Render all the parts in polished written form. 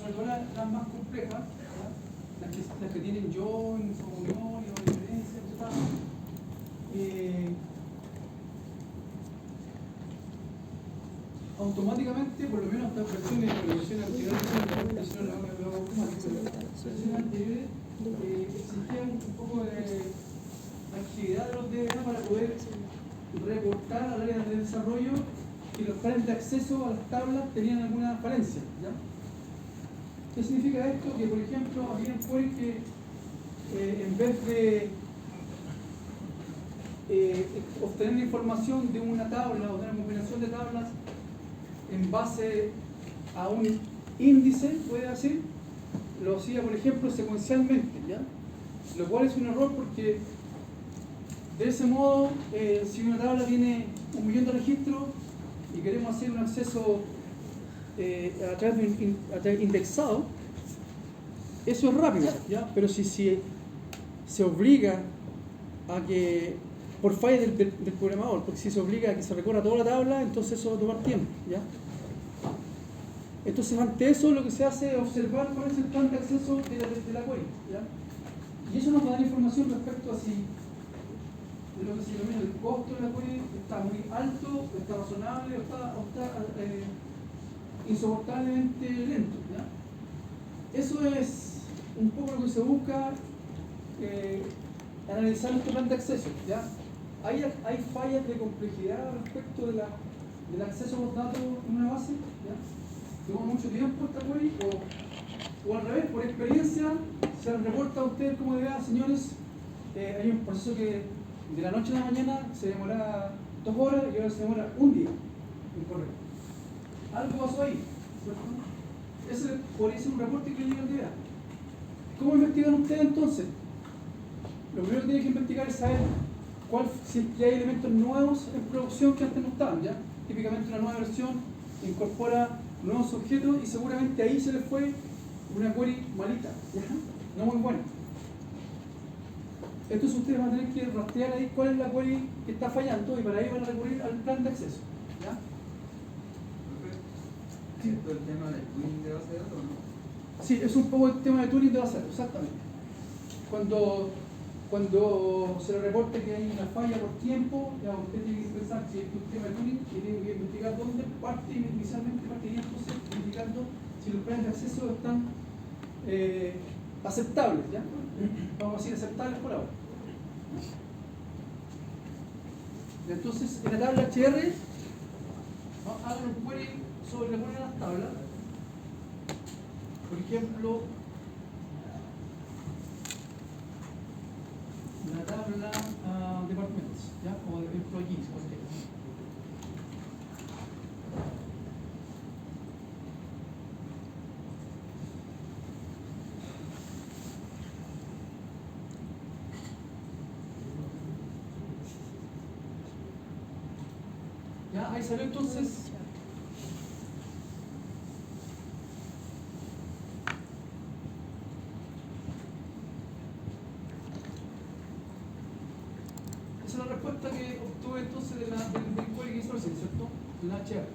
sobre todo las más complejas, ¿ya? Las que tienen joins o uniones o diferencias, etc. Automáticamente, por lo menos estas versiones de versión anterior, existía un poco de actividad de los DBA para poder reportar al área de desarrollo que los planes de acceso a las tablas tenían alguna falencia, ¿ya? ¿Qué significa esto? Que, por ejemplo, había un query que en vez de obtener información de una tabla o de una combinación de tablas en base a un índice, puede decir, lo hacía, por ejemplo, secuencialmente, ¿ya? Lo cual es un error porque de ese modo, si una tabla tiene 1.000.000 de registros y queremos hacer un acceso a través de indexado, eso es rápido, ¿ya? Pero si se obliga a que, por falla del programador, porque si se obliga a que se recorra toda la tabla, entonces eso va a tomar tiempo, ¿ya? Entonces, ante eso, lo que se hace es observar cuál es el plan de acceso de la query, ¿ya? Y eso nos va a dar información respecto a si lo que se denomina el costo de la query está muy alto, está razonable o está insoportablemente lento, ¿ya? Eso es un poco lo que se busca analizar este plan de acceso, ¿ya? Hay fallas de complejidad respecto del acceso a los datos en una base, ¿ya? Toma mucho tiempo esta query, o al revés, por experiencia se les reporta a ustedes como DBA, señores, hay un proceso que de la noche a la mañana se demora 2 horas y ahora se demora un día en correr. Algo pasó ahí, ¿cierto? Ese podría ser un reporte que llega al DBA. ¿Cómo investigan ustedes entonces? Lo primero que tienen que investigar es saber si hay elementos nuevos en producción que antes no estaban, ¿ya? Típicamente una nueva versión incorpora nuevos objetos y seguramente ahí se les fue una query malita, ¿ya? No muy buena. Entonces ustedes van a tener que rastrear ahí cuál es la query que está fallando y para ahí van a recurrir al plan de acceso, ¿ya? ¿Es esto el tema del tuning de base de datos o no? Sí, es un poco el tema de tuning de base de datos, exactamente. Cuando se le reporte que hay una falla por tiempo, ya usted tiene que pensar si es un tema de tuning y tiene que investigar dónde inicialmente partiría entonces investigando si los planes de acceso están aceptables, ¿ya? Vamos a decir aceptables por ahora. Entonces, en la tabla HR, hagan un query sobre la query de las tablas. Por ejemplo, la tabla departments, ¿ya? O de employees, cualquiera. ¿Ya? Ahí salió entonces. Esa es la respuesta que obtuve entonces del query que hizo recién, ¿cierto? De la HR.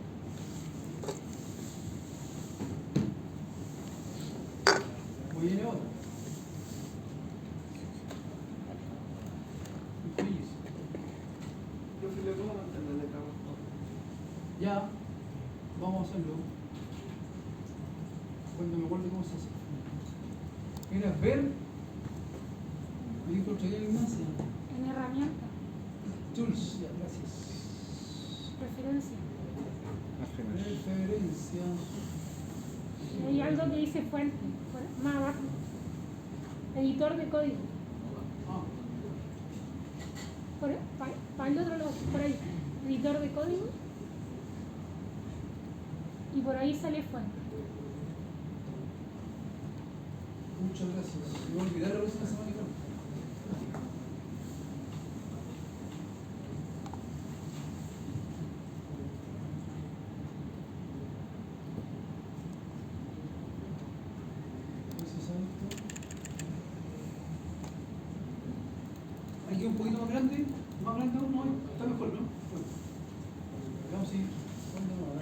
Muy bien, otra. Profe, ¿le puedo mantener de trabajo? Ya, vamos a hacerlo. Cuando me acuerdo cómo se hace. Mira, ver. Me dijo otro día en Ignacia. En herramienta, Tools, ya, gracias. preferencia. Referencia. Y hay algo que dice fuente, más abajo. Editor de código. Ah, Para el otro lado, por ahí. Editor de código. Y por ahí sale fuente. muchas gracias. Me voy a olvidar la próxima semana. Aquí un poquito más grande aún, no, está mejor, ¿no? Bueno, veamos si. ¿Cuándo no?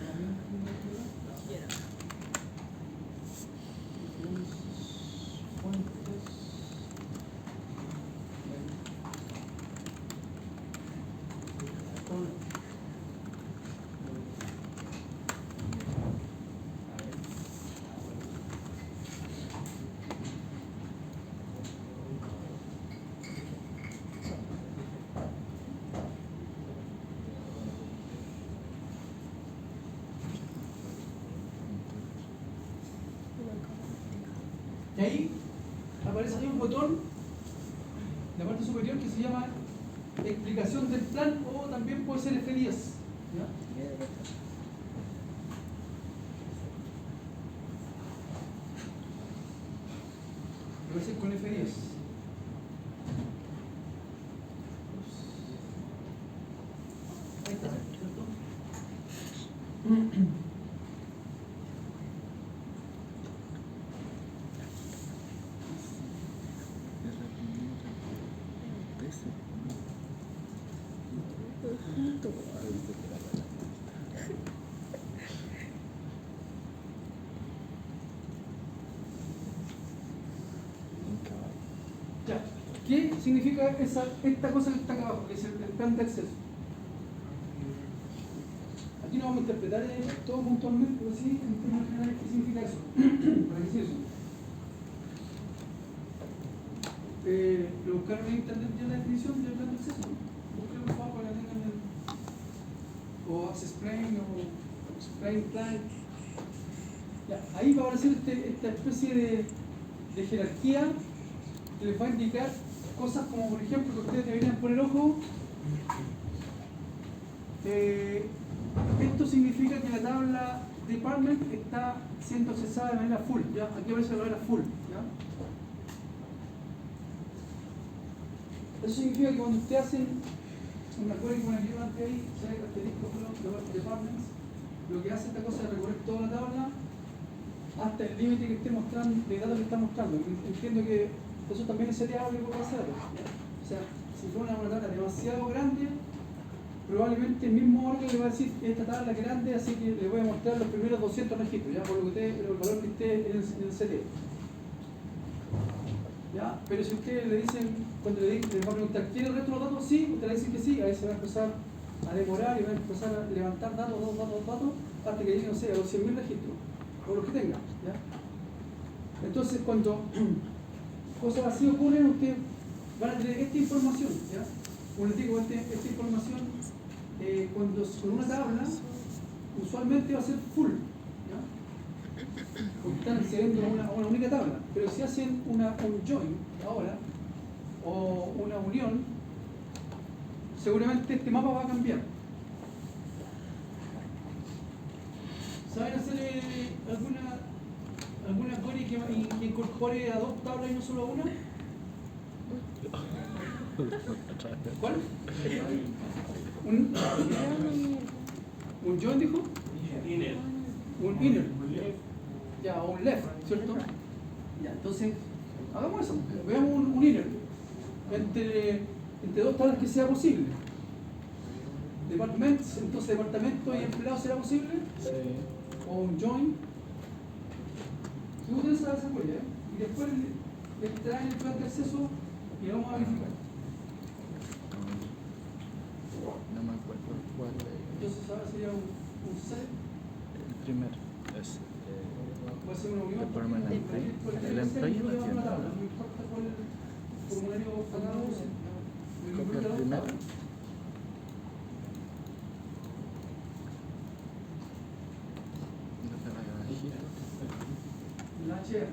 Y ahí aparece ahí un botón en la parte superior que se llama explicación del plan o también puede ser F10. ¿Ya? Lo voy a hacer con F10. Ahí está, ¿cierto? Ya. ¿Qué significa esta cosa que está acá abajo, que es el plan de acceso? Aquí no vamos a interpretar todo puntualmente, pero sí en términos generales qué significa eso. ¿Para qué es eso? Lo buscaron en internet ya la definición del plan de acceso. Busquen por favor para que tengan o access plane o explain plan. Ya, ahí va a aparecer esta especie de jerarquía que les va a indicar cosas como, por ejemplo, que ustedes deberían poner ojo. Esto significa que la tabla department está siendo accesada de manera full. ¿Ya? Aquí aparece la manera full. ¿Ya? Eso significa que cuando ustedes hacen una query con el antes ahí, sale el asterisco de departments, lo que hace esta cosa es recorrer toda la tabla hasta el límite que esté mostrando, de datos que está mostrando. Entiendo que eso también es seteable por base de datos. O sea, si fuera una tabla demasiado grande, probablemente el mismo órgano le va a decir esta tabla es grande, así que le voy a mostrar los primeros 200 registros, ¿ya? Por lo que el valor que esté en el CT. ¿Ya? Pero si ustedes le dicen, cuando le va a preguntar, ¿quiere el resto de los datos? Sí, usted le dicen que sí, ahí se va a empezar a demorar y va a empezar a levantar datos, hasta que llegue, no sé, a los 100.000 registros, o los que tenga. ¿Ya? Entonces, cuando cosas así ocurren, ustedes van a tener esta información. ¿Ya? Como les digo, esta información, cuando con una tabla, usualmente va a ser full. ¿Ya? Porque están accediendo a una única tabla. Pero si hacen un join ahora, o una unión, seguramente este mapa va a cambiar. ¿Saben hacer alguna query que incorpore a dos tablas y no solo a una? ¿Cuál? ¿Un join dijo? Inner. Un inner. Ya, o un left, ¿cierto? Ya, entonces, hagamos eso. Veamos un inner entre dos tablas que sea posible. Departments, entonces departamento y empleado será posible. Sí. O un join. Si ustedes saben esa huella, y después le traen el plan de acceso y lo vamos a verificar. No me acuerdo cuál Entonces ahora sería un set. el primero es Puede ser una unión. el permanente. El employee lo tiene. No importa cuál formulario pagado use. Copia el primero. No te vayas a girar. La HR.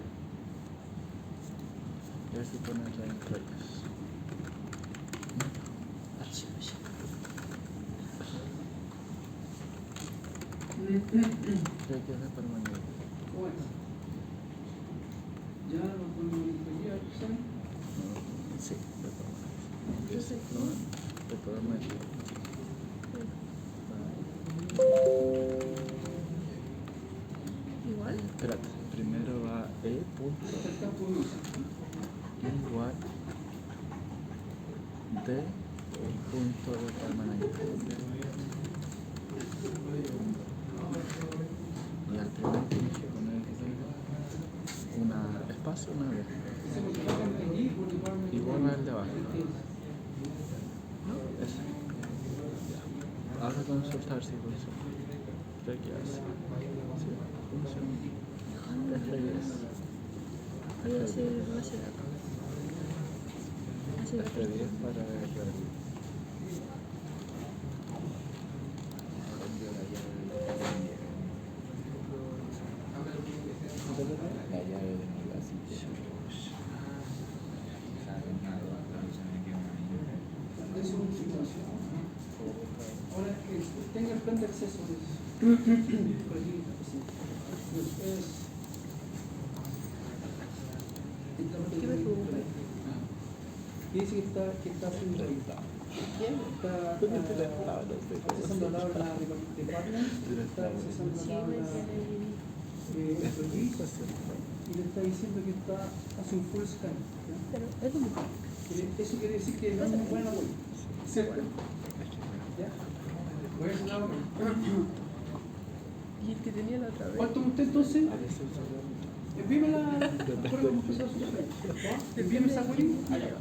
Y así poner la employees. Creo que es de permanente. Bueno. Ya lo podemos integrar, ¿saben? Sí, de permanente. Yo sé, no, de permanente. Igual. Espérate, primero va E punto Este es el campo de uso. igual D punto de permanente. Y al primero tienes que poner una espacio, una vez. Ese porque va aquí, porque va Y vuelve al de abajo. Eso. Ahora consultar si funciona. Creo que así. Sí, funciona. F10. Voy a hacer base de datos. Base de datos. F10 para ver. La llave de mi plan de acceso es. Por aquí, sí. ¿Qué me preocupa? Y dice que está haciendo ahí. ¿Quién? Está accesando la tabla de partners, está accesando Sí, la me tabla tiene de employees y le está diciendo que hace un full scan. ¿Ya? pero es un Eso quiere decir que no es muy buena web. ¿Cierto? ¿Ya? Voy a hacer una web. y el que tenía la otra vez. ¿Cuál toma usted entonces? Envíame la envíame esa web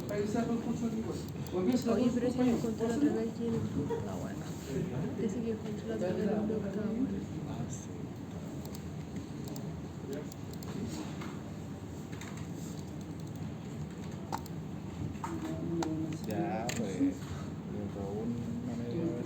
para que se haga el curso aquí. O envíasela Oye, con su pero ese que compañero. encontré la otra vez aquí en el club está bueno. Ese que encontré la otra vez en el club está bueno. Ya, pues. Le robó una media hora.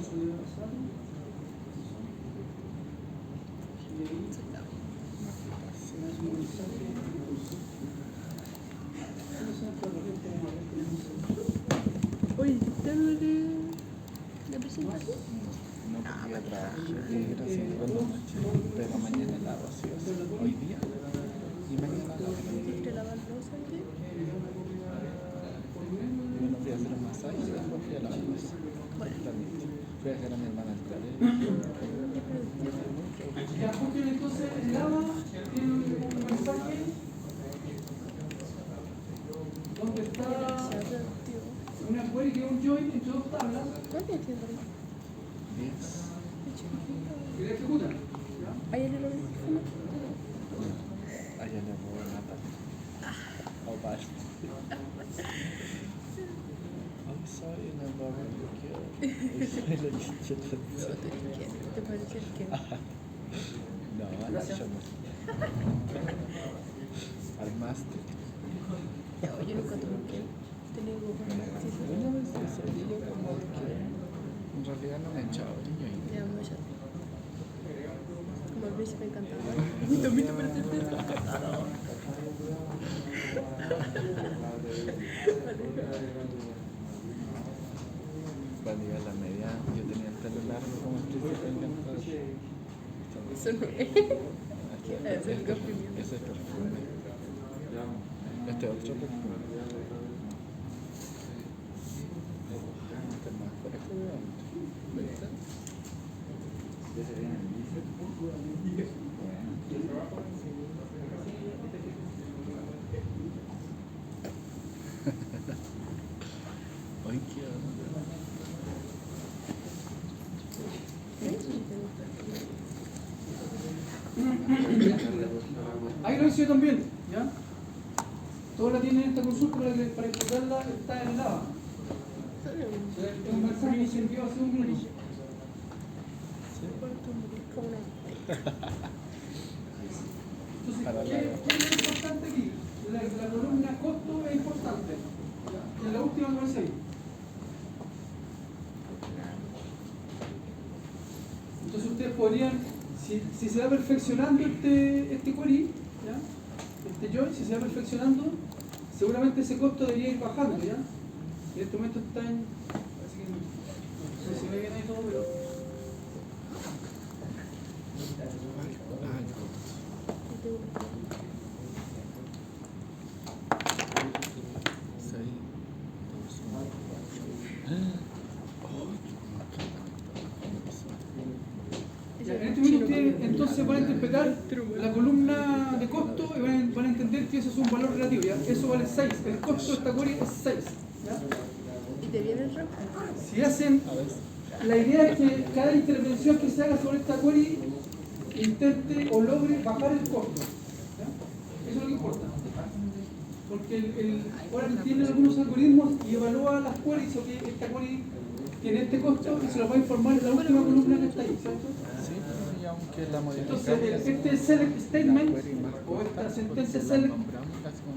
Oye, ¿qué tal lo de la presentación? No, porque ya trabajé gracias por la noche, pero mañana la hago así o así. Hoy día y mañana la hago. ¿Te lavan rosa aquí? Bueno, fui a hacer un masaje y después fui a la plaza. Bueno. Fui a hacer a mi hermana el colegio. Ya, porque entonces el lava tiene un mensaje donde está una query que es un join entre dos tablas ¿Cuánto es tiempo? 10. que la ejecutan. ¿Ya? ¿Hay en el teléfono? Allá le robó nata. O paz. I'm sorry, no robó lo que quiero. Soy la chicheta. ¿Te parece el que? No, a la chama. Al máster. Yo nunca tuve que tener algo con el Una vez se digo como que en realidad no me he echado niño y Ya, mucho. Como el príncipe encantador. También te parece el príncipe encantador. cuando iba a la media yo tenía el pelo largo como el príncipe encantador. Eso no es. Es el comprimido. Ese es perfume. Este otro perfume. Este es más fresco de antes. ¿Viste? Ay, qué onda. Ahí lo hice yo también, ¿ya? Todos la tienen en esta consulta para encontrarla, está en lava. Es un mensaje que se envió hace un minuto. Como una. Entonces, ¿qué es lo importante aquí? La columna costo es importante. ¿Ya? En la última aparece ahí. Entonces ustedes podrían, si se va perfeccionando este query, ¿ya? Este join, si se va perfeccionando, seguramente ese costo debería ir bajando, ¿ya? En este momento está en, así que no sé si ve bien ahí todo, pero en este momento ustedes entonces van a interpretar la columna de costo y van a entender que eso es un valor relativo, ¿ya? Eso vale 6, el costo de esta query es 6, ¿ya? ¿Y te viene el rock? Si hacen, la idea es que cada intervención que se haga sobre esta query intente o logre bajar el costo, ¿ya? Eso es lo que importa, porque ahora tiene algunos algoritmos y evalúa las queries o que esta query tiene este costo y se lo va a informar en la última columna que está ahí, ¿cierto? Sí, y aunque la modificamos. Entonces, este select statement o esta sentencia select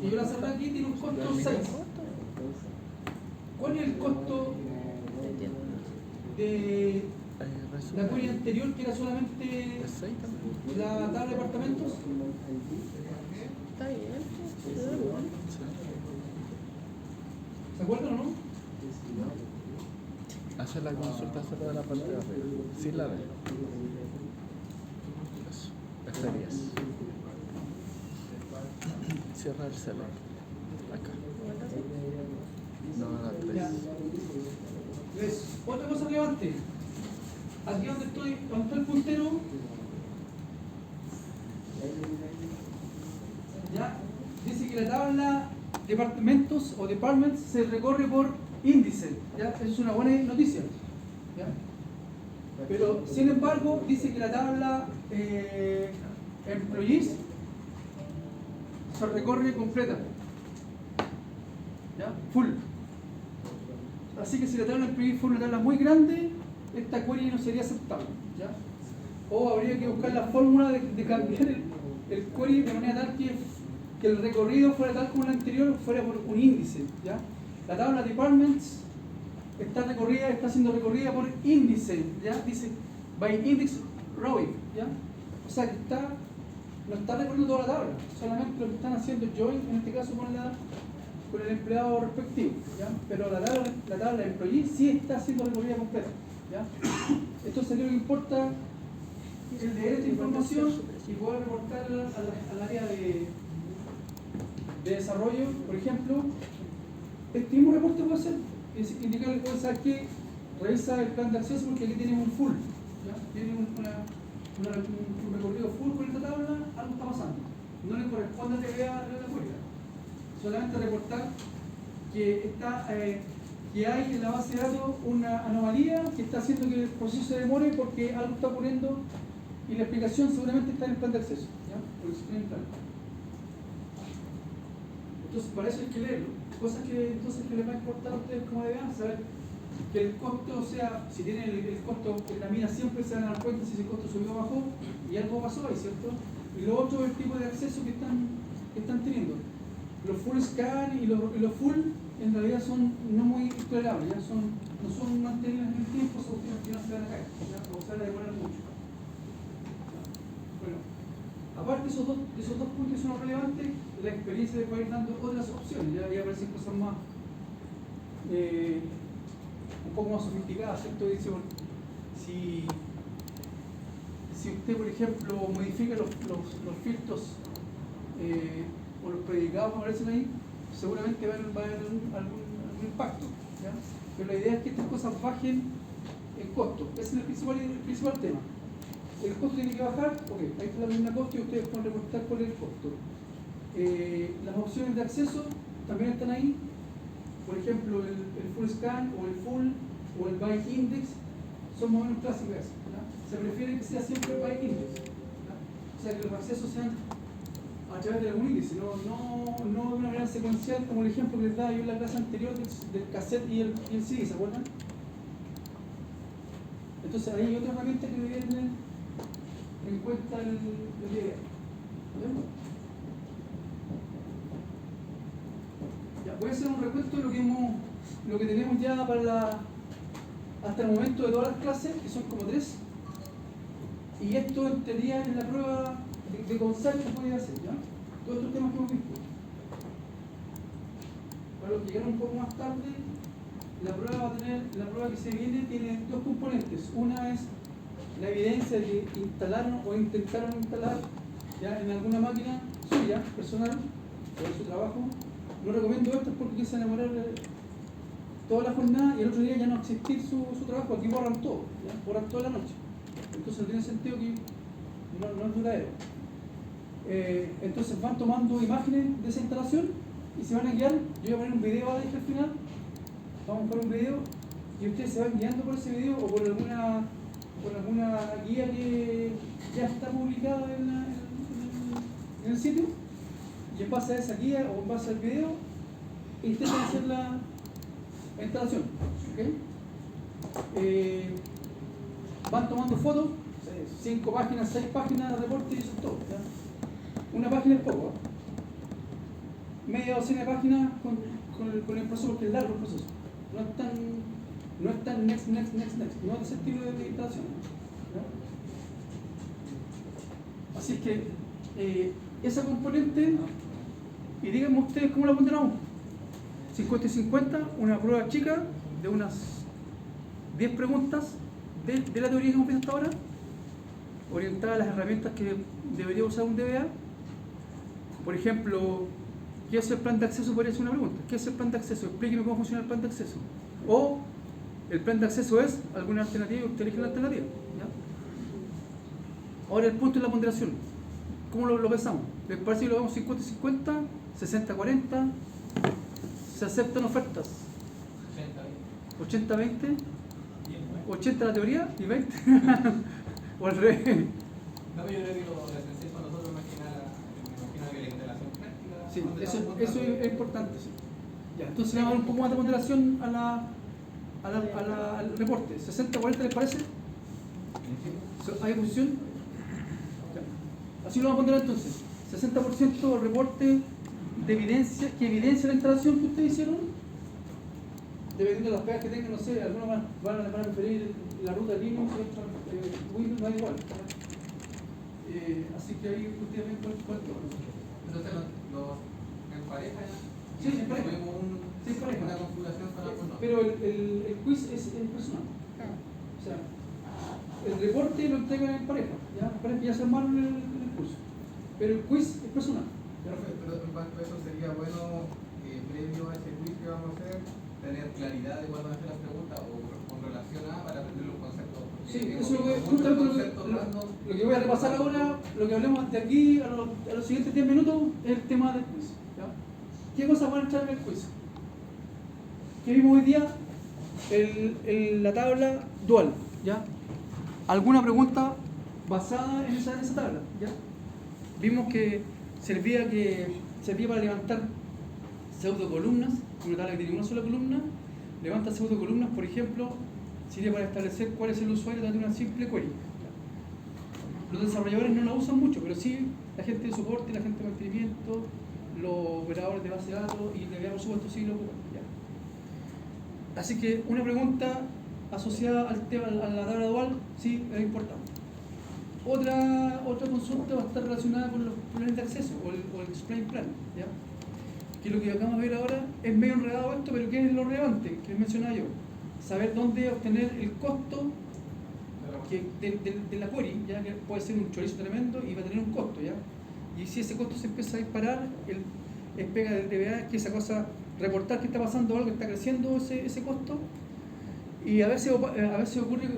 que yo la cerré aquí tiene un costo 6. ¿Cuál es el costo de la query anterior que era solamente la tabla de departamentos? Está bien. ¿Se acuerdan o no? Hace Entonces la consulta solo de la parte de arriba, sin la D. Eso, F10. Cierra el select. Acá. No, la Ya. 3. Otra cosa relevante. Aquí donde está el puntero, ya, dice que la tabla departamentos o departments se recorre por índice. ¿Ya? Eso es una buena noticia. ¿Ya? Pero, sin embargo, dice que la tabla employees se recorre completa. ¿Ya? Full. Así que si la tabla employees fuera una tabla muy grande, esta query no sería aceptable. ¿Ya? O habría que buscar la fórmula de cambiar el query de manera tal que el recorrido fuera tal como el anterior, fuera por un índice. ¿Ya? La tabla departments está siendo recorrida por índice. ¿Ya? Dice by index rowing. ¿Ya? O sea que no está recorriendo toda la tabla, solamente lo que están haciendo join, en este caso con el empleado respectivo. ¿Ya? Pero la tabla de employee sí está siendo recorrida completa. ¿Ya? Entonces creo que importa el leer esta información y poder reportarla al área de desarrollo. Por ejemplo, este mismo reporte puede ser indicarle, puede saber que revisa el plan de acceso porque aquí tiene un full. ¿Ya? Tiene un recorrido full con esta tabla, algo está pasando. No le corresponde a TVA la cuenta. Solamente reportar que hay en la base de datos una anomalía que está haciendo que el proceso se demore porque algo está ocurriendo y la explicación seguramente está en el plan de acceso. ¿Ya? Porque se tiene en plan. Entonces, para eso hay que leerlo. Cosas que les va a importar a ustedes como deberían saber que el costo, o sea, si tienen el costo en la mina, siempre se van a dar cuenta si ese costo subió o bajó y algo pasó ahí, ¿cierto? Y lo otro es el tipo de acceso que están teniendo. Los full scan y los full en realidad son no muy tolerables, ¿ya? No son mantenibles en el tiempo, son que no se van a caer, ¿ya? O se van a demorar mucho. Bueno, aparte de esos dos puntos que son relevantes, la experiencia le puede ir dando otras opciones, ya aparecen cosas más un poco más sofisticadas, ¿cierto? Dice, si usted, por ejemplo, modifica los filtros o los predicados que aparecen ahí, seguramente va a haber algún impacto. ¿Ya? Pero la idea es que estas cosas bajen el costo. Ese es el principal tema. El costo tiene que bajar, ok, ahí está la misma costo y ustedes pueden reportar cuál es el costo. Las opciones de acceso también están ahí. Por ejemplo, el full scan o el full o el byte index son más o menos clásicas. ¿Ya? Se prefiere que sea siempre el byte index. ¿Ya? O sea, que los accesos sean a través de algún índice, no de una manera secuencial como el ejemplo que les daba yo en la clase anterior del cassette y el CD, ¿se acuerdan? Entonces ahí hay otra herramienta que debería tener en cuenta el idea. Ya, voy a hacer un recuento de lo que tenemos ya hasta el momento de todas las clases, que son como 3. Y esto en teoría es la prueba de concepto que podría hacer, ¿ya? Todos estos temas que hemos visto. Para los que llegaron un poco más tarde, la prueba que se viene tiene dos componentes. Una es la evidencia de que instalaron o intentaron instalar ya en alguna máquina suya, personal, por su trabajo. No recomiendo esto porque empiezan a demorar toda la jornada y el otro día ya no existir su trabajo. Aquí borran todo, ¿ya? Borran toda la noche. Entonces no tiene sentido que no es duradero. Entonces van tomando imágenes de esa instalación y se van a guiar. Yo voy a poner un video ahí al final. Vamos a poner un video y ustedes se van guiando por ese video o por alguna guía que ya está publicada en el sitio, y en base a esa guía o en base al video intentan hacer la instalación. ¿Okay? Van tomando fotos, 5 páginas, 6 páginas de reporte y eso es todo. ¿Ya? Una página es poco, media docena de páginas con el proceso, porque es largo el proceso. No es tan next, no es de ese estilo de instalación. ¿Ya? Así que esa componente, y díganme ustedes cómo la pondrán. 50 y 50, una prueba chica de unas 10 preguntas de la teoría que hemos visto hasta ahora, orientadas a las herramientas que debería usar un DBA. Por ejemplo, ¿qué es el plan de acceso? Podría ser una pregunta. ¿Qué es el plan de acceso? Explíqueme cómo funciona el plan de acceso. O el plan de acceso es alguna alternativa y usted elige la alternativa. ¿Ya? Ahora el punto es la ponderación. ¿Cómo lo pensamos? ¿Les parece que lo vemos 50-50? ¿60-40? ¿Se aceptan ofertas? 80-20. 80 la teoría y 20. O al revés. No, yo creo que lo esencial para nosotros más que nada, me imagino que la instalación práctica. Sí, eso es importante. Sí. Ya, entonces le vamos a dar un poco más de ponderación al reporte. ¿60-40 les parece? ¿Hay oposición? Ya. Así lo vamos a ponderar entonces. 60% reporte de evidencia, que evidencia la instalación que ustedes hicieron. Dependiendo de las pegas que tengan, no sé, algunos van a preferir la ruta Linux, otros Windows, no da igual. Así que ahí ustedes ven cuál es. Entonces, en pareja ya. Sí, en pareja. Sí, en pareja. Una configuración para uno. Pero el quiz es personal. O sea, el reporte lo entregan en pareja. Ya se armaron el curso. Pero el quiz es personal. Pero en cuanto a eso sería bueno, previo a ese quiz que vamos a hacer, tener claridad de cuáles van a ser las preguntas o con relación a para aprender los conceptos. Sí, eso es lo que voy a repasar ahora, lo que hablemos de aquí a los siguientes 10 minutos es el tema del quiz. ¿Ya? ¿Qué cosas van a entrar en el quiz? ¿Qué vimos hoy día? La tabla dual. ¿Ya? ¿Alguna pregunta basada en esa tabla? ¿Ya? Vimos que servía para levantar pseudocolumnas, una tabla que tiene una sola columna, levanta pseudocolumnas, por ejemplo, sirve para establecer cuál es el usuario de una simple query. Los desarrolladores no la usan mucho, pero sí la gente de soporte, la gente de mantenimiento, los operadores de base de datos y de por supuesto sí lo ocupan. Así que una pregunta asociada al tema, a la tabla dual, sí es importante. Otra consulta va a estar relacionada con los planes de acceso o el explain plan. ¿Ya? Que lo que acabamos de ver ahora es medio enredado esto, pero ¿qué es lo relevante que les mencionaba yo? Saber dónde obtener el costo de la query, ya que puede ser un chorizo tremendo y va a tener un costo, ¿ya? Y si ese costo se empieza a disparar, es pega del DBA que esa cosa, reportar que está pasando algo, que está creciendo ese costo, y a veces ocurre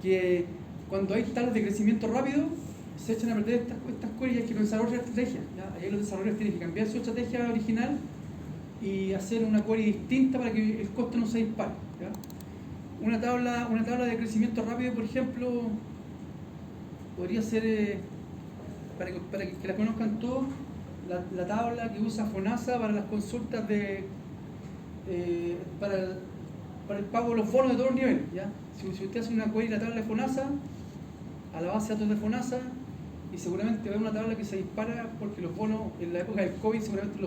que cuando hay talas de crecimiento rápido, se echan a perder estas queries y hay que pensar otra estrategia, ¿ya? Ahí los desarrolladores tienen que cambiar su estrategia original y hacer una query distinta para que el costo no se dispare, ¿ya? Una tabla de crecimiento rápido, por ejemplo, podría ser, para que la conozcan todos, la tabla que usa FONASA para las consultas para el pago de los bonos de todos los niveles, ¿ya? Si usted hace una query en la tabla de FONASA, a la base de datos de FONASA, y seguramente va a haber una tabla que se dispara porque los bonos en la época del COVID seguramente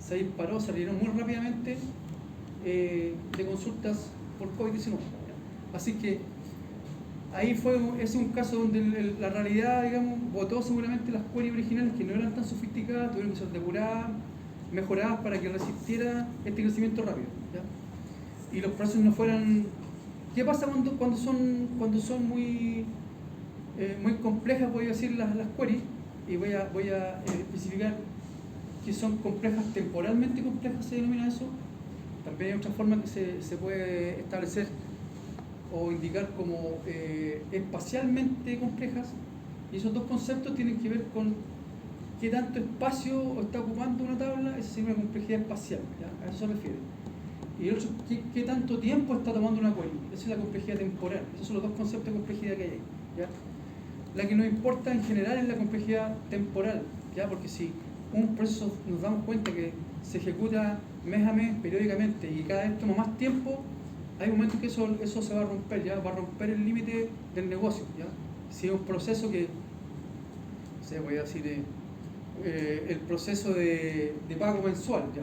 se disparó, se salieron muy rápidamente de consultas por COVID-19. Así que ahí es un caso donde la realidad, digamos, botó seguramente las queries originales que no eran tan sofisticadas, tuvieron que ser depuradas, mejoradas para que resistiera este crecimiento rápido, ¿ya? Y los procesos no fueran... ¿Qué pasa cuando son muy complejas? Voy a decir las queries y voy a especificar que son complejas, temporalmente complejas se denomina eso. También hay otra forma que se puede establecer o indicar como espacialmente complejas, y esos dos conceptos tienen que ver con qué tanto espacio está ocupando una tabla. Esa sería una complejidad espacial, ¿ya? A eso se refiere. Y el otro, qué tanto tiempo está tomando una query. Esa es la complejidad temporal. Esos son los dos conceptos de complejidad que hay ahí, ¿ya? La que nos importa en general es la complejidad temporal, ¿ya? Porque si un proceso nos damos cuenta que se ejecuta mes a mes periódicamente y cada vez toma más tiempo, hay momentos que eso se va a romper, ¿ya? Va a romper el límite del negocio, ¿ya? Si es un proceso que, no sé, voy a decir, el proceso de pago mensual, ¿ya?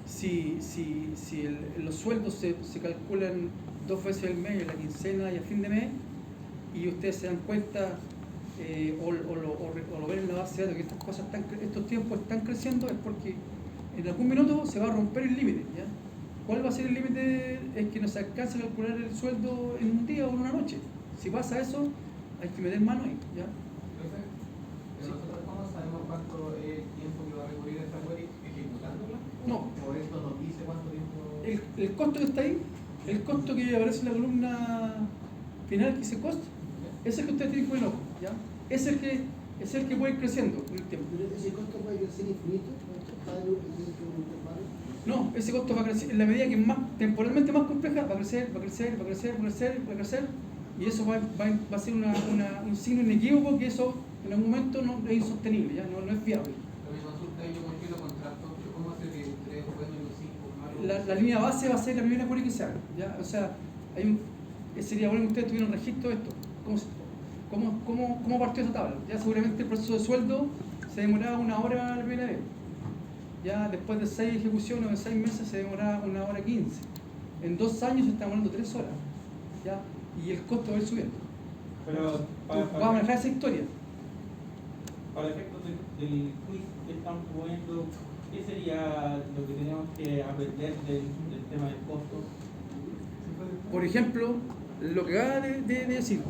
Si los sueldos se calculan 2 veces al mes, en la quincena y a fin de mes, y ustedes se dan cuenta o lo ven en la base de datos que estas cosas estos tiempos están creciendo, es porque en algún minuto se va a romper el límite, ¿ya? ¿Cuál va a ser el límite? Es que no se alcance a calcular el sueldo en un día o en una noche. Si pasa eso, hay que meter mano ahí, ¿ya? Entonces, nosotros cómo sabemos cuánto es el tiempo que va a recurrir esta query ejecutándola. No. O esto nos dice cuánto tiempo. El costo que está ahí, el costo que aparece en la columna final que dice cost, es el que ustedes tienen que poner ojo, ¿ya? Es el que puede ir creciendo con el tiempo. Pero ese costo puede crecer infinito, No, ese costo va a crecer en la medida que es más temporalmente más compleja, va a crecer, va a crecer, va a crecer, va a crecer, va a crecer, y eso va a ser un signo inequívoco que eso en algún momento no es insostenible, ¿ya? No es viable. Pero mi consulta es yo con qué lo contrato, ¿cómo hace que 3 bueno y los 5 malos? La línea base va a ser la primera query que se haga, ¿ya? O sea, sería bueno que ustedes tuvieran registro de esto. ¿Cómo partió esa tabla? Ya seguramente el proceso de sueldo se demoraba 1 hora la primera vez. Ya después de 6 ejecuciones o de 6 meses se demoraba 1 hora 15. En 2 años se está demorando 3 horas. ¿Ya? Y el costo va a ir subiendo. Pero Tú vas a manejar esa historia. para efectos del quiz que estamos poniendo, ¿qué sería lo que tenemos que aprender del tema del costo? Por ejemplo, lo que acaba de decir.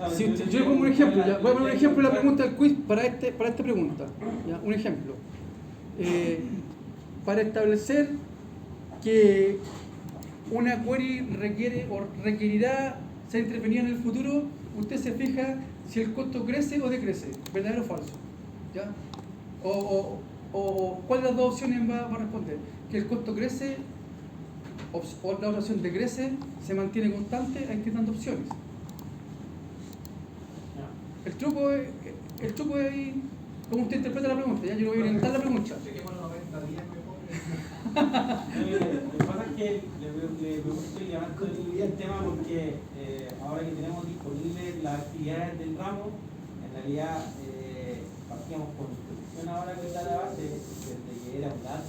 O sea, Si yo le pongo un ejemplo, ya, voy a poner un ejemplo de la pregunta del quiz para esta pregunta. ¿Ya? Un ejemplo. Para establecer que una query requiere o requerirá ser intervenida en el futuro, usted se fija si el costo crece o decrece, verdadero o falso. ¿Ya? O cuál de las dos opciones va a responder. Que el costo crece o la otra opción decrece, se mantiene constante, hay que ir dando opciones. El truco es ahí, cómo usted interpreta la pregunta. Ya yo le voy a orientar la pregunta. Chequemos los 90 días mejor. Lo que pasa es que le pregunto y levanto el tema porque ahora que tenemos disponibles las actividades del ramo, en realidad partíamos con instrucción ahora con la base desde que era un dato.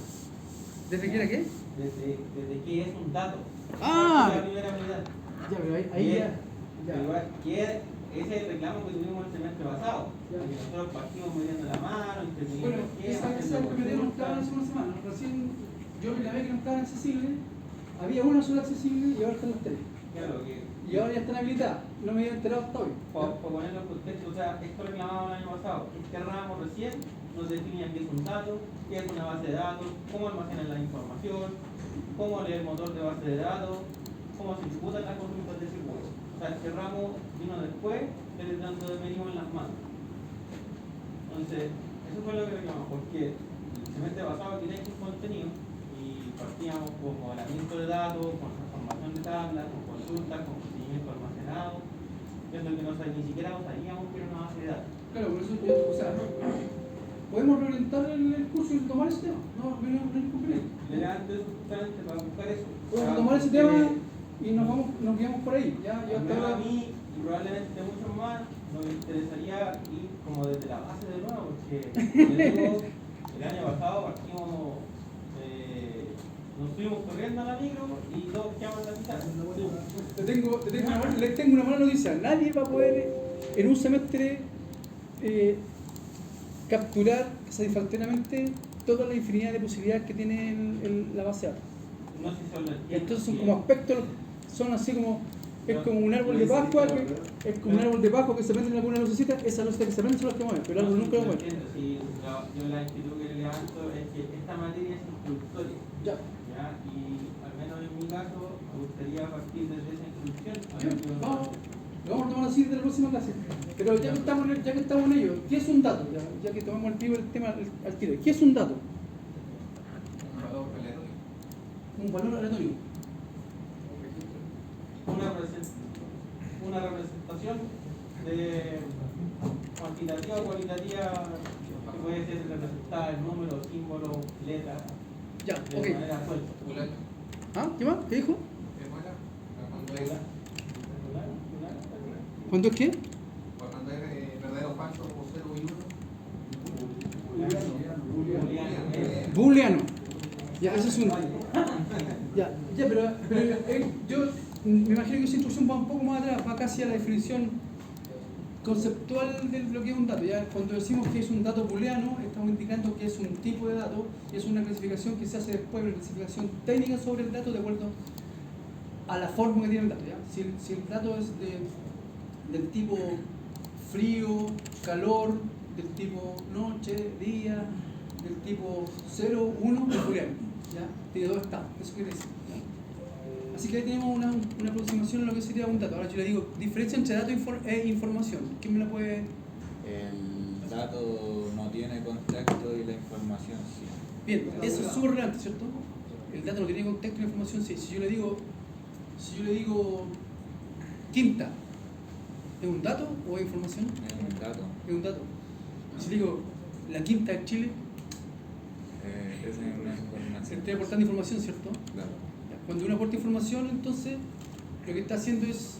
¿Desde que era qué? Desde que es un dato. Ah. Es la primera unidad. Ya, pero ahí ya. Pero igual, ese es el reclamo que tuvimos el semestre pasado. Ya. Que nosotros partimos moviendo la mano, interviniendo Bueno, el esquema, esa haciendo que me dieron consultas. hace una semana. Recién yo la vez que no estaban accesibles, había una sola accesible y ahora están las 3. Claro, que Y ahora ya están habilitadas. No me había enterado hasta hoy. para ponerlo en contexto, o sea, esto reclamamos el año pasado. Este ramo recién nos definía qué es un dato, qué es una base de datos, cómo almacenan la información, cómo lee el motor de base de datos, cómo se ejecutan las consultas de seguro. O sea, este ramo vino después del tanto de venimos en las manos. Entonces, eso fue lo que reclamamos, porque el semestre pasado tenía un contenido y partíamos con modelamiento de datos, con transformación de tablas, con consultas, con procedimiento almacenado, que es lo que ni siquiera sabíamos que era una base de datos. Claro, por eso yo, o sea, podemos reorientar el curso y tomar ese tema. No hay inconveniente. Le levanto eso justamente para buscar eso. Podemos tomar ese tema y nos guiamos por ahí. Ya, yo hasta A ahora. mí, y probablemente muchos más, nos interesaría ir como desde la base de nuevo, porque el año pasado partimos, nos fuimos corriendo a la micro y todos quedamos en la mitad. Les tengo una mala noticia. Nadie va a poder en un semestre capturar satisfactoriamente toda la infinidad de posibilidades que tiene la base de datos. No sé si son los Entonces son como aspectos, son así como, es como un árbol de Pascua, es como un árbol de Pascua que se prende en alguna lucecita, esas luces que se prenden son las que mueven, pero el árbol nunca lo mueve. Sí, yo la actitud que le levanto es que esta materia es introductoria. Ya. ¿Ya? Y al menos en mi caso, me gustaría partir desde esa introducción. Bien, vamos a tomar así de la próxima clase. Pero ya que estamos en ello, ¿qué es un dato? Ya que tomamos el tema al tiro. ¿Qué es un dato? Un valor aleatorio. Un valor aleatorio. Una representación de cuantitativa o cualitativa que puede ser representada en números, símbolos, letras, Ya, de ok. manera suelta. Popular. ¿Ah? ¿Qué más? ¿Qué dijo? ¿Es buena? Cuando es ¿Cuándo es qué? verdadero o falso o 0 y 1. Booleano. Ya, eso es un. Ya, pero yo me imagino que esa instrucción va un poco más atrás, va casi a la definición conceptual de lo que es un dato. Ya cuando decimos que es un dato booleano, estamos indicando que es un tipo de dato y es una clasificación que se hace después, una clasificación técnica sobre el dato de acuerdo a la forma que tiene el dato. ¿Ya? Si el dato es del tipo frío, calor, del tipo noche, día, del tipo 0, 1, es booleano. ¿Ya? Tiene dos estados, eso quiere decir. ¿Ya? Así que ahí tenemos una aproximación a lo que sería un dato. Ahora yo le digo, diferencia entre dato e información. ¿Quién me la puede...? El dato no tiene contexto y la información sí. Bien, eso es súper relevante, ¿cierto? El dato no tiene contexto y la información sí. Si yo le digo quinta, ¿es un dato o es información? Es un dato. Es un dato. Si le digo la quinta de Chile, Es una se información. está aportando información, ¿cierto? Claro. Cuando uno aporta información, entonces lo que está haciendo es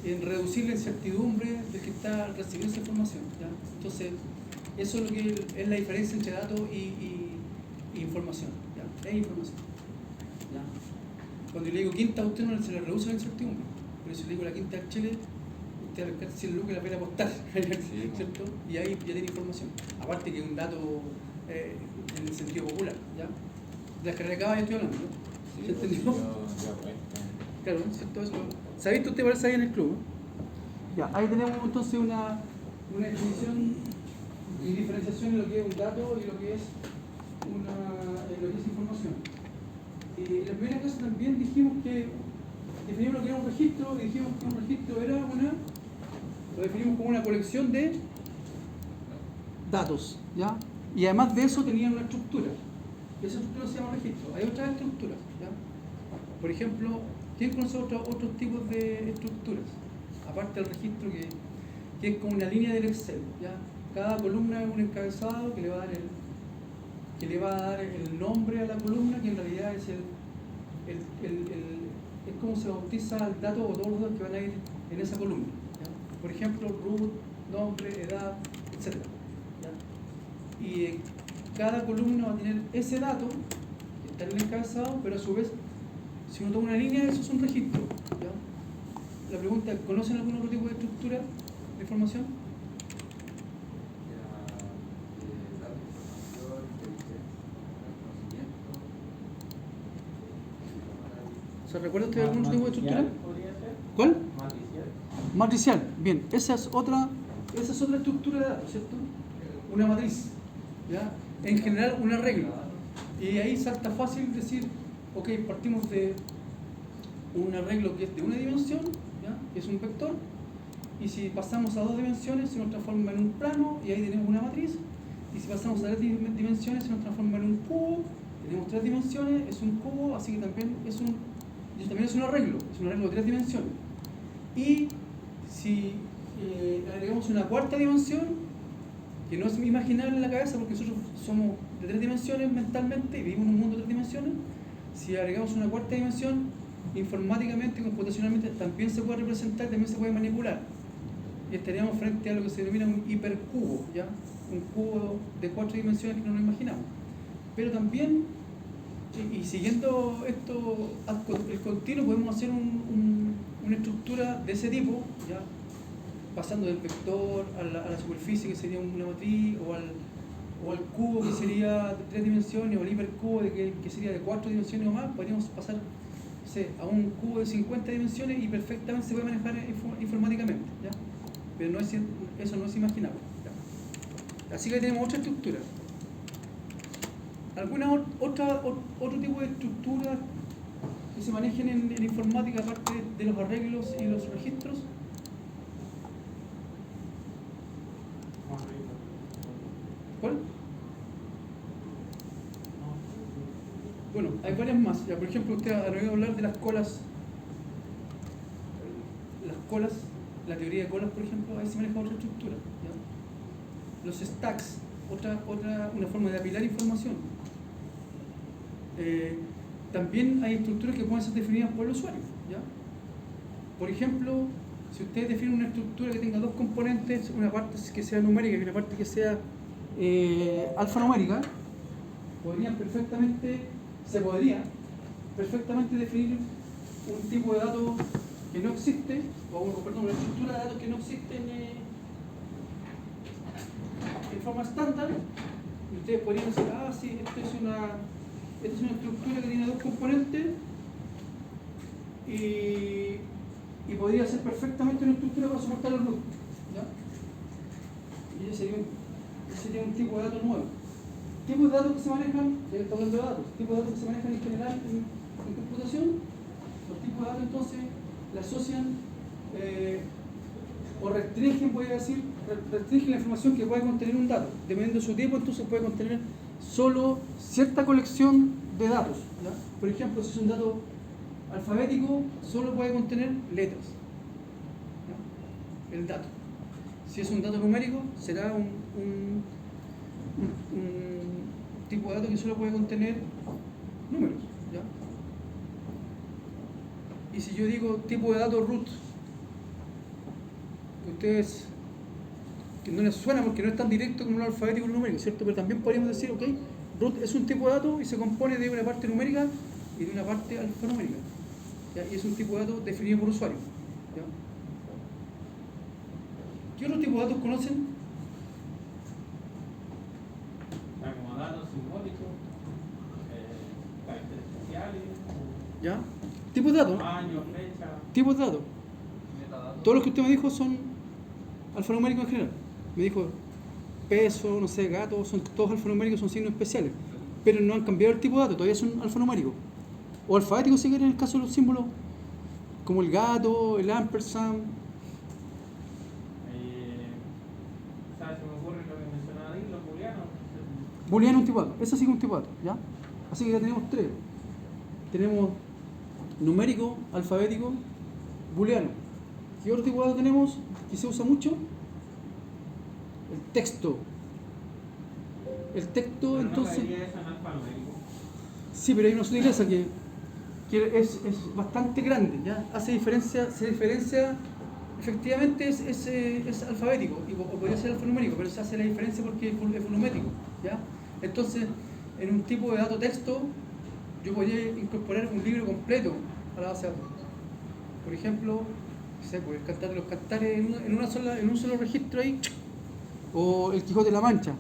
reducir la incertidumbre del que está recibiendo esa información. ¿Ya? Entonces, eso es lo que es la diferencia entre datos y información. ¿Ya? Es información. ¿Ya? Cuando yo le digo quinta, a usted no se le reduce la incertidumbre. Pero si le digo la quinta de Chile, usted al alcanza 100 lucas la pena apostar, ¿cierto? Y ahí ya tiene información. Aparte que es un dato en el sentido popular. ¿Ya? De las carreras de caballo estoy hablando, ¿no? Sí, ¿Se porque entendió? yo apuesto. Claro, ¿cierto? Eso. ¿Se ha visto usted parece ahí en el club? Ya, ahí tenemos entonces una definición y diferenciación en lo que es un dato y lo que es información. Y en la primera clase también dijimos que definimos lo que era un registro y dijimos que un registro era lo definimos como una colección de datos, ¿ya? Y además de eso tenían una estructura. Y esa estructura se llama registro. Hay otras estructuras, ¿ya? Por ejemplo, ¿quién conoce otros tipos de estructuras? Aparte del registro que es como una línea del Excel, ¿ya? Cada columna es un encabezado que le va a dar el nombre a la columna, que en realidad es es como se bautiza el dato o todos los datos que van a ir en esa columna, ¿ya? Por ejemplo, root, nombre, edad, etc. ¿Ya? Y cada columna va a tener ese dato que está en el encabezado, pero a su vez, si uno toma una línea, eso es un registro. ¿Ya? La pregunta es, ¿conocen algún otro tipo de estructura de información? ¿Se recuerda usted de algún tipo de estructura? ¿Podría ser? ¿Cuál? Matricial. Matricial. Bien, esa es otra estructura de datos, ¿cierto? Una matriz. ¿Ya? En general, un arreglo. Y ahí salta fácil decir, ok, partimos de un arreglo que es de una dimensión, ¿ya? Que es un vector, y si pasamos a 2 dimensiones se nos transforma en un plano y ahí tenemos una matriz, y si pasamos a 3 dimensiones se nos transforma en un cubo, tenemos 3 dimensiones, es un cubo, así que también es un arreglo de 3 dimensiones. Y si agregamos una cuarta dimensión, que no es imaginable en la cabeza porque nosotros somos de 3 dimensiones mentalmente y vivimos en un mundo de 3 dimensiones, si agregamos una cuarta dimensión, informáticamente, computacionalmente, también se puede representar, también se puede manipular. Y estaríamos frente a lo que se denomina un hipercubo, ¿ya? Un cubo de 4 dimensiones que no nos imaginamos. Pero también, y siguiendo esto, el continuo, podemos hacer una estructura de ese tipo, ¿ya? Pasando del vector a la superficie, que sería una matriz, o al cubo, que sería de 3 dimensiones, o al hipercubo, que sería de 4 dimensiones o más. Podríamos pasar a un cubo de 50 dimensiones y perfectamente se puede manejar informáticamente, ¿ya? Pero eso no es imaginable, ¿ya? Así que tenemos otra estructura. ¿Alguna otro tipo de estructura que se manejen en informática aparte de los arreglos y los registros? ¿Cuál? Bueno, hay varias más. Ya, por ejemplo, usted ha oído hablar de las colas. La teoría de colas, por ejemplo, ahí se maneja otra estructura, ¿ya? Los stacks, una forma de apilar información. También hay estructuras que pueden ser definidas por el usuario, ¿ya? Por ejemplo, si ustedes definen una estructura que tenga 2 componentes, una parte que sea numérica y una parte que sea alfanumérica, se podría perfectamente definir un tipo de dato que no existe, una estructura de datos que no existe en forma estándar, y ustedes podrían decir, ah, sí, esta es una estructura que tiene dos componentes y podría ser perfectamente una estructura para soportar el root, ¿ya? Y ese sería un tipo de dato nuevo. Tipos de datos que se manejan, ya que estamos hablando de datos, tipos de datos que se manejan en general en computación, los tipos de datos entonces le asocian o restringen, voy a decir, restringen la información que puede contener un dato. Dependiendo de su tipo, entonces puede contener solo cierta colección de datos, ¿ya? Por ejemplo, si es un dato alfabético, solo puede contener letras, ¿ya? El dato. Si es un dato numérico, será un tipo de dato que solo puede contener números, ¿ya? Y si yo digo tipo de dato root, que ustedes que no les suena porque no es tan directo como un alfabético o un numérico, ¿cierto? Pero también podríamos decir, ok, root es un tipo de dato y se compone de una parte numérica y de una parte alfanumérica, ¿ya? Y es un tipo de dato definido por usuario, ¿ya? ¿Qué otro tipo de datos conocen? Como datos simbólicos, caracteres especiales, ¿Ya? Tipos de datos, ¿no? años, fecha. Tipos de datos. Metadatos. Todos los que usted me dijo son alfanuméricos en general. Me dijo peso, no sé, gato, son todos alfanuméricos, son signos especiales. Pero no han cambiado el tipo de dato, todavía son alfanuméricos. O alfabéticos si quieren en el caso de los símbolos, como el gato, el ampersand. ¿Sabes? Se me ocurre lo que mencionaba ahí, los booleanos. Booleano es un tipo de dato, ese sí que es un tipo de dato, ¿ya? Así que ya tenemos tres. Tenemos numérico, alfabético, booleano. ¿Qué otro tipo de dato tenemos que se usa mucho? El texto. El texto, Pero entonces. no caería eso en alfanumérico. Sí, pero hay una sutileza que es bastante grande, ¿ya? Hace diferencia, se diferencia, efectivamente es alfabético, o podría ser alfanumérico, pero se hace la diferencia porque es volumétrico, ¿ya? Entonces, en un tipo de dato texto, yo podría incorporar un libro completo a la base de datos. Por ejemplo, no sé, pues, los cantares en un solo registro ahí, o el Quijote de la Mancha.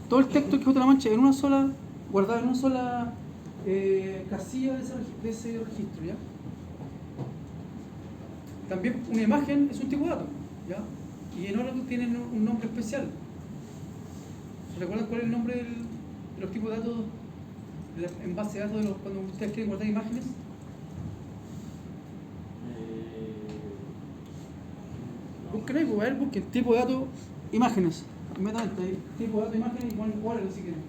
Todo el texto del Quijote de la Mancha en una sola, guardado en una sola casilla de ese registro, ¿ya? También una imagen es un tipo de dato, ¿ya? Y en Oracle tienen un nombre especial. ¿Recuerdan cuál es el nombre de los tipos de datos en base de datos cuando ustedes quieren guardar imágenes? Busquen ahí, pues, a ver, busquen tipo de datos, imágenes. Inmediatamente ahí, tipo de datos, imágenes y ponen Oracle si quieren.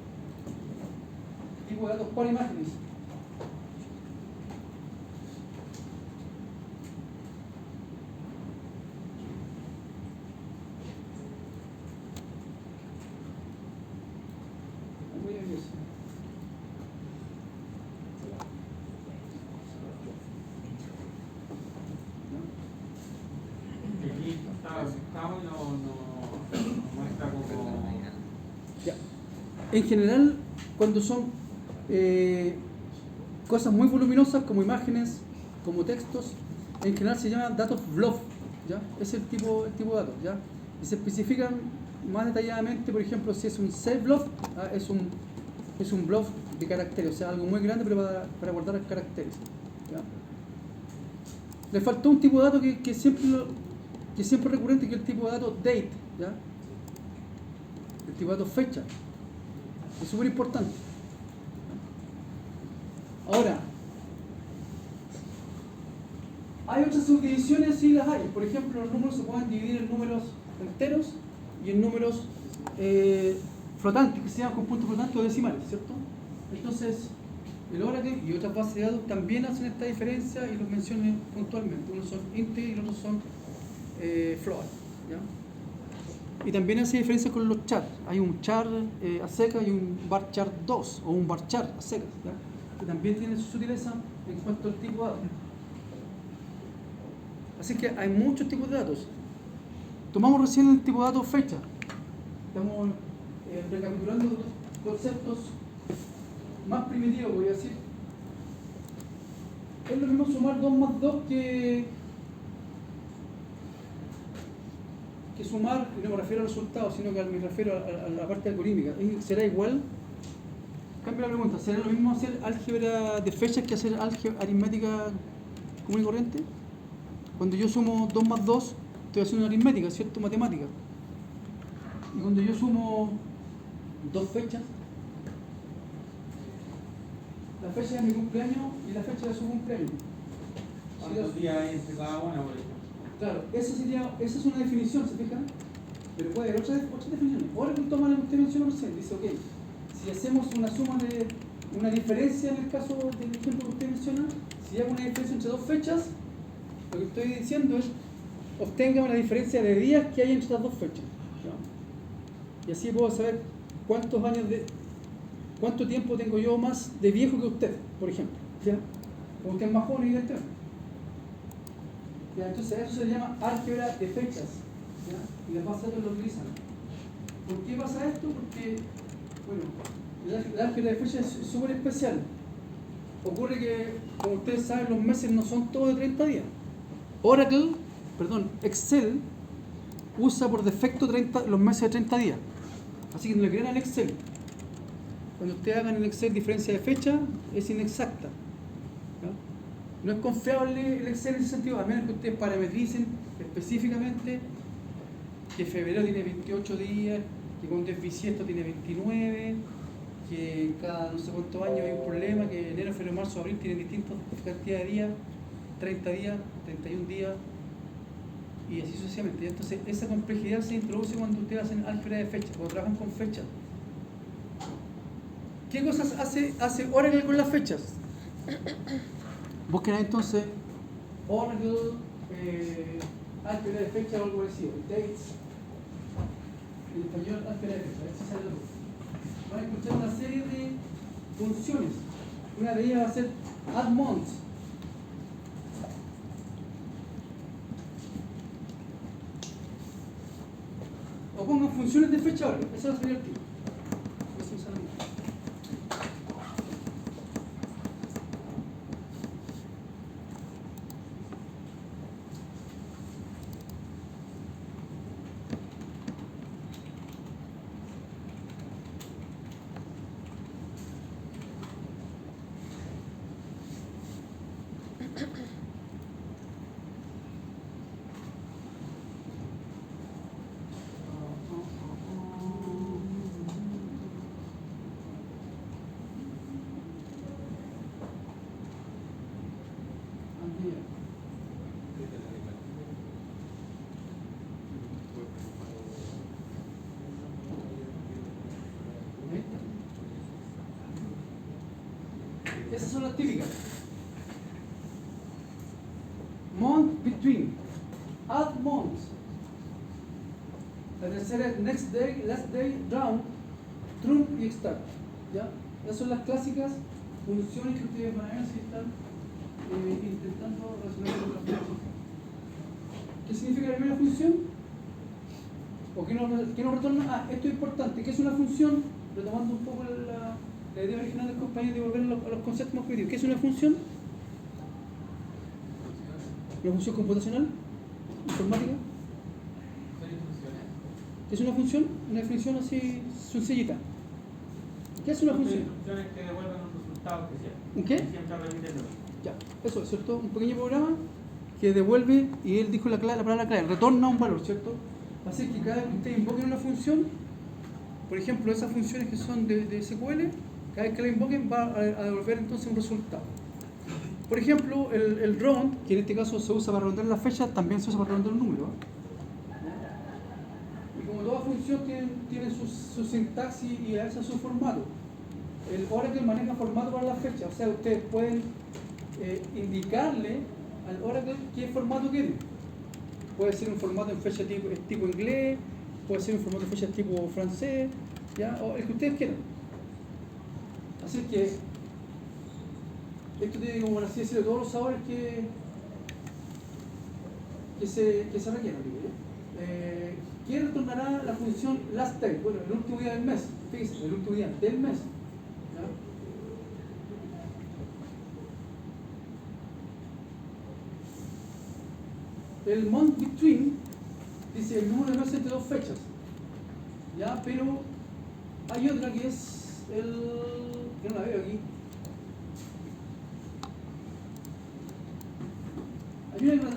Tipo de datos por imágenes. Voy a ver eso. Aquí estamos y no muestra como. Ya. En general, cuando son cosas muy voluminosas como imágenes, como textos, en general se llaman datos blob, ¿ya? Es el tipo de datos, ¿ya? Y se especifican más detalladamente, por ejemplo, si es un C-blob, es un blob de caracteres, o sea, algo muy grande pero para guardar caracteres, ¿ya? Le faltó un tipo de dato que siempre es recurrente, que es el tipo de dato date, ¿ya? El tipo de dato fecha. Es súper importante. Ahora, hay otras subdivisiones, sí las hay. Por ejemplo, los números se pueden dividir en números enteros y en números flotantes, que se llaman con puntos flotantes o decimales, ¿cierto? Entonces, el Oracle y otras bases de datos también hacen esta diferencia y los mencioné puntualmente. Unos son int y los otros son float, ¿ya? Y también hace diferencia con los char. Hay un char a secas y un varchar 2 o un varchar a secas, ¿ya? Que también tiene su sutileza en cuanto al tipo de datos. Así que hay muchos tipos de datos. Tomamos recién el tipo de datos fecha. Estamos recapitulando los conceptos más primitivos, voy a decir. Es lo mismo sumar 2 más 2 que que sumar, y no me refiero al resultado, sino que me refiero a la parte algorítmica. ¿Será igual? Cambio la pregunta, ¿será lo mismo hacer álgebra de fechas que hacer álgebra aritmética común y corriente? Cuando yo sumo 2 más 2, estoy haciendo una aritmética, ¿cierto? Matemática. Y cuando yo sumo 2 fechas, la fecha de mi cumpleaños y la fecha de su cumpleaños. ¿Cuántos días hay entre cada una, por ejemplo? Claro, esa es una definición, ¿se fijan? Pero puede haber otras definiciones. Ahora que toma la que usted mencionó recién, dice, ok, si hacemos una suma de una diferencia en el caso del ejemplo que usted menciona, si hago una diferencia entre 2 fechas, lo que estoy diciendo es, obtenga una diferencia de días que hay entre estas 2 fechas. ¿Ya? Y así puedo saber cuánto tiempo tengo yo más de viejo que usted, por ejemplo. ¿Ya? Porque usted es más joven, evidentemente. ¿Ya? Entonces eso se llama álgebra de fechas. ¿Ya? Y las bases de datos lo utilizan. ¿Por qué pasa esto? Porque, bueno, la álgebra de fechas es súper especial. Ocurre que, como ustedes saben, los meses no son todos de 30 días. Excel usa por defecto los meses de 30 días. Así que no le crean al Excel. Cuando ustedes hagan en Excel diferencia de fecha, es inexacta. ¿Ya? No es confiable el Excel en ese sentido, a menos que ustedes parametricen específicamente que febrero tiene 28 días, que cuando es bisiesto tiene 29, que cada no sé cuántos años hay un problema, que enero, febrero, marzo, abril tienen distintas cantidades de días, 30 días, 31 días, y así sucesivamente. Entonces, esa complejidad se introduce cuando ustedes hacen álgebra de fechas, cuando trabajan con fechas. ¿Qué cosas hace Oracle con las fechas? Busquen ahí entonces Oracle, álgebra de fechas o algo parecido, dates, en español álgebra de fechas, a ver si sale algo. Van a escuchar una serie de funciones. Una de ellas va a ser add months. O pongan funciones de fecha ahora, eso va a salir el tipo. Eso sale bien. Esas son las típicas. Month between. Add months. La tercera es next day, last day, round, trump y extract. ¿Ya? Esas son las clásicas funciones que ustedes van a ver si están intentando resolver con las fechas. ¿Qué significa la primera función? ¿O qué nos retorna? Esto es importante. ¿Qué es una función? Retomando un poco la idea original del compañero de volver a los conceptos más primitivos. ¿Qué es una función? ¿Una función computacional? ¿Informática? ¿Qué es una función? Una definición así sencillita. ¿Qué es una función? Funciones que devuelven un resultado especial. ¿Un qué? Siempre repiten lo mismo. Ya, eso es, ¿cierto? Un pequeño programa que devuelve, y él dijo la palabra clave, retorna un valor, ¿cierto? Así que cada vez que ustedes invoquen una función, por ejemplo, esas funciones que son de SQL, cada vez que la invoquen va a devolver entonces un resultado. Por ejemplo, el round, que en este caso se usa para redondear las fechas, también se usa para redondear un número. Y como toda función tiene su sintaxis y a veces su formato. El Oracle maneja formato para las fechas, o sea, ustedes pueden indicarle al Oracle qué formato quieren. Puede ser un formato en fecha tipo inglés, puede ser un formato en fecha tipo francés, ¿ya? O el que ustedes quieran. Así que esto tiene, como así decirlo, todos los sabores que se requieran. ¿Quién retornará la función last day? Bueno, el último día del mes. Fíjense, el último día del mes. ¿Ya? El month between dice el número de meses entre dos fechas. ¿Ya? Pero hay otra que es que no la veo aquí.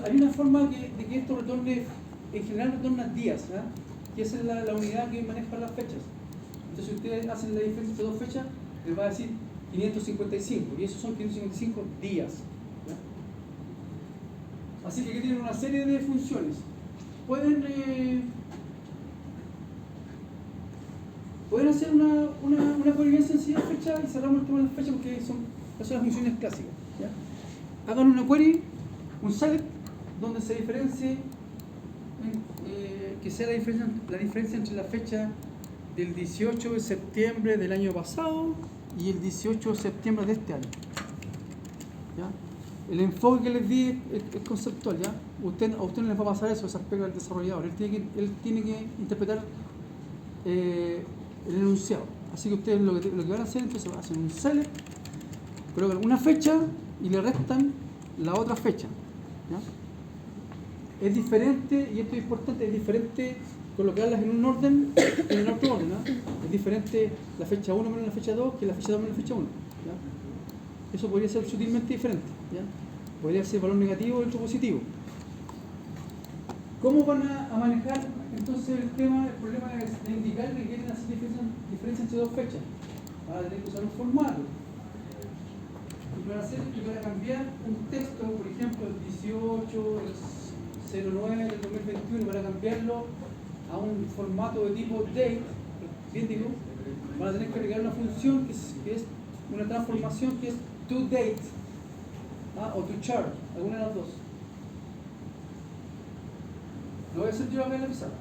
Hay una forma de que esto retorne, en general retorna días, ¿ya? Que esa es la unidad que maneja las fechas. Entonces, si ustedes hacen la diferencia entre dos fechas, les va a decir 555, y esos son 555 días. ¿Ya? Así que aquí tienen una serie de funciones. Pueden hacer una query bien sencilla de fecha y cerramos el tema de las fechas porque esas son las funciones clásicas. ¿Ya? Hagan una query, un select, donde se diferencie, que sea la diferencia entre la fecha del 18 de septiembre del año pasado y el 18 de septiembre de este año. ¿Ya? El enfoque que les di es conceptual, ¿ya? A usted no les va a pasar eso, esas pegas del desarrollador. Él tiene que interpretar el enunciado. Así que ustedes lo que van a hacer, entonces hacen un select, colocan una fecha y le restan la otra fecha. ¿Ya? Es diferente, y esto es importante, es diferente colocarlas en un orden que en otro orden. ¿No? Es diferente la fecha 1 menos la fecha 2 que la fecha 2 menos la fecha 1. ¿Ya? Eso podría ser sutilmente diferente. ¿Ya? Podría ser valor negativo y otro positivo. ¿Cómo van a manejar entonces el problema de indicar que quieren hacer diferencia entre dos fechas? Van a tener que usar un formato. Y para cambiar un texto, por ejemplo, el 18, el 09 del 2021, para cambiarlo a un formato de tipo date, bien digo, van a tener que agregar una función que es una transformación que es toDate, o toChart, alguna de las dos. Lo voy a hacer yo acá en la pizarra.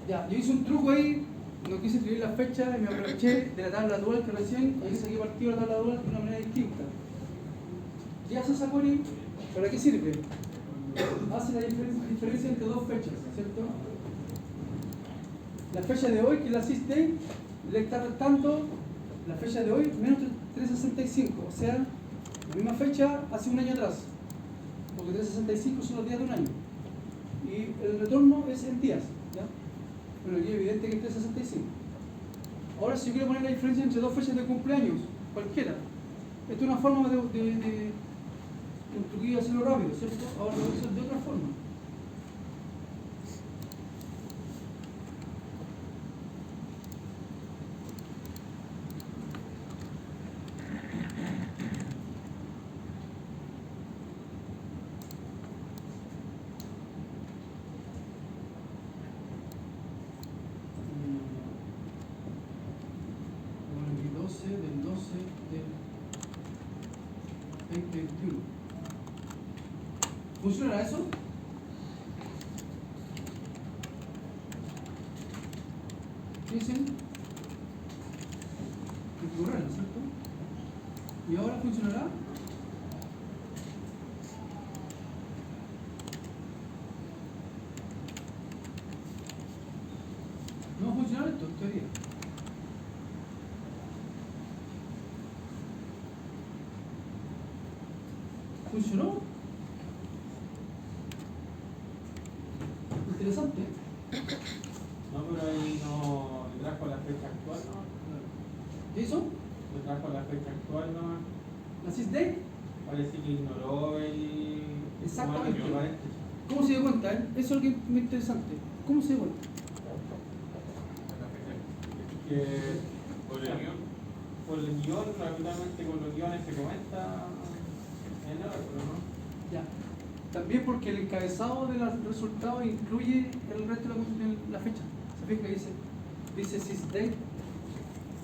Ya, yo hice un truco ahí, no quise escribir la fecha y me aproveché de la tabla dual que recién, y saqué partido de la tabla dual de una manera distinta. ¿Qué hace esa query? ¿Para qué sirve? Hace la diferencia entre dos fechas, ¿cierto? La fecha de hoy, que es la sysdate, le está restando la fecha de hoy menos 365, o sea, la misma fecha hace un año atrás, porque 365 son los días de un año. Y el retorno es en días, ¿ya? Bueno, aquí es evidente que es 365. Ahora, si yo quiero poner la diferencia entre dos fechas de cumpleaños, cualquiera, esto es una forma de un truquillo de hacerlo rápido, ¿cierto? Ahora lo voy a hacer de otra forma. Del 12 del 2021. ¿Funcionará eso? ¿Qué dicen? Configurarla, ¿cierto? ¿Y ahora funcionará? No va a funcionar esto, en teoría. ¿Funcionó? Interesante. No, pero ahí no le trajo la fecha actual, ¿no? ¿Qué hizo? Le trajo la fecha actual, ¿no? ¿La sysdate? Parece que ignoró el... Exactamente. el paréntesis. ¿Cómo se dio cuenta? Eso es lo que es muy interesante. ¿Cómo se dio cuenta? Por el guión. Por el guión, habitualmente con los guiones se comenta en el artículo, ¿no? Ya. También porque el encabezado de los resultados incluye el resto de la fecha. ¿Se fija que dice sysdate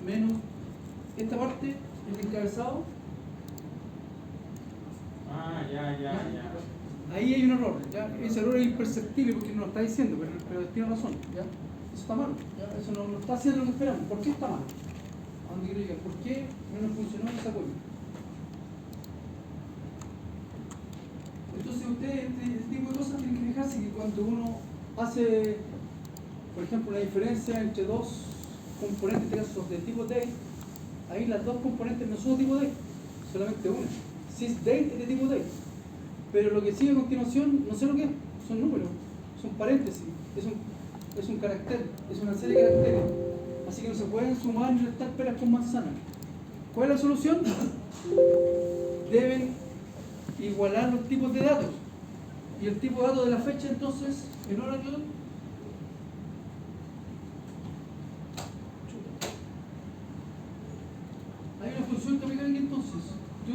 menos esta parte, el encabezado? Ah, ya. Ahí hay un error, ¿ya? Ese error es imperceptible porque no lo está diciendo, pero tiene razón, ¿ya? Eso está mal, ¿ya? Eso no está haciendo lo que esperamos. ¿Por qué está mal? ¿A dónde quiero llegar? ¿Por qué no nos funcionó ese apoyo? Entonces ustedes, este tipo de cosas tienen que fijarse que cuando uno hace, por ejemplo, la diferencia entre dos componentes, en este caso de tipo date, ahí las dos componentes no son de tipo date, solamente una. Sysdate es de tipo date, pero lo que sigue a continuación, no sé lo que es, son números, son paréntesis, es un carácter, es una serie de caracteres, así que no se pueden sumar ni restar peras con manzanas. ¿Cuál es la solución? Deben igualar los tipos de datos, y el tipo de datos de la fecha, entonces, en Oracle, hay una función que aplica aquí entonces, to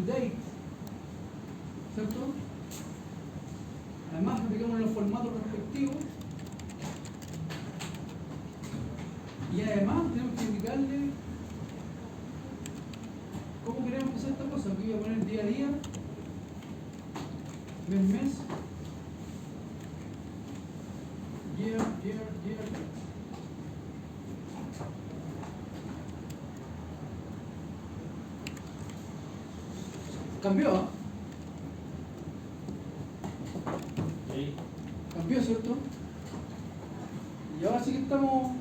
date, ¿cierto? Además aplicamos los formatos respectivos y además tenemos que indicarle cómo queremos que sea esta cosa. Aquí voy a poner día a día, mes, year. Cambió, ¿eh? Sí. Cambió, ¿cierto? Y ahora sí que estamos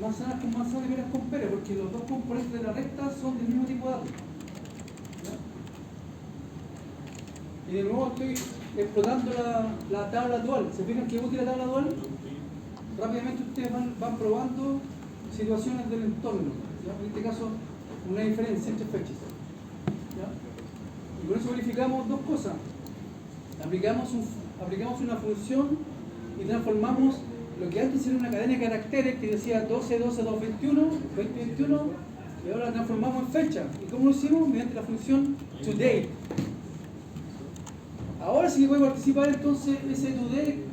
manzanas con manzanas y peras con peras, porque los dos componentes de la recta son del mismo tipo de datos. ¿Ya? Y de nuevo estoy explotando la tabla dual. ¿Se fijan que útil la tabla dual? Rápidamente ustedes van probando situaciones del entorno. ¿Ya? En este caso, una diferencia entre fechas. ¿Ya? Y con eso verificamos dos cosas. Aplicamos una función y transformamos lo que antes era una cadena de caracteres que decía 12, 12, 2, 21, 20, 21, y ahora la transformamos en fecha. ¿Y cómo lo hicimos? Mediante la función today. Ahora sí que puede participar entonces ese today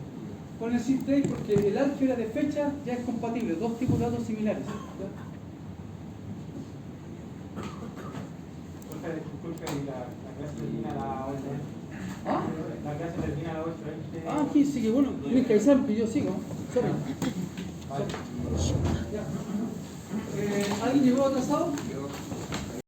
con el sysdate, porque el álgebra de fecha ya es compatible, dos tipos de datos similares. ¿Ya? Disculpe, la clase termina a las 8. ¿Ah? La clase termina a las 8:20. Ah, aquí sí que bueno, tienes que avisar porque yo sigo. Sorry. Vale. Ya. ¿Alguien llegó atrasado?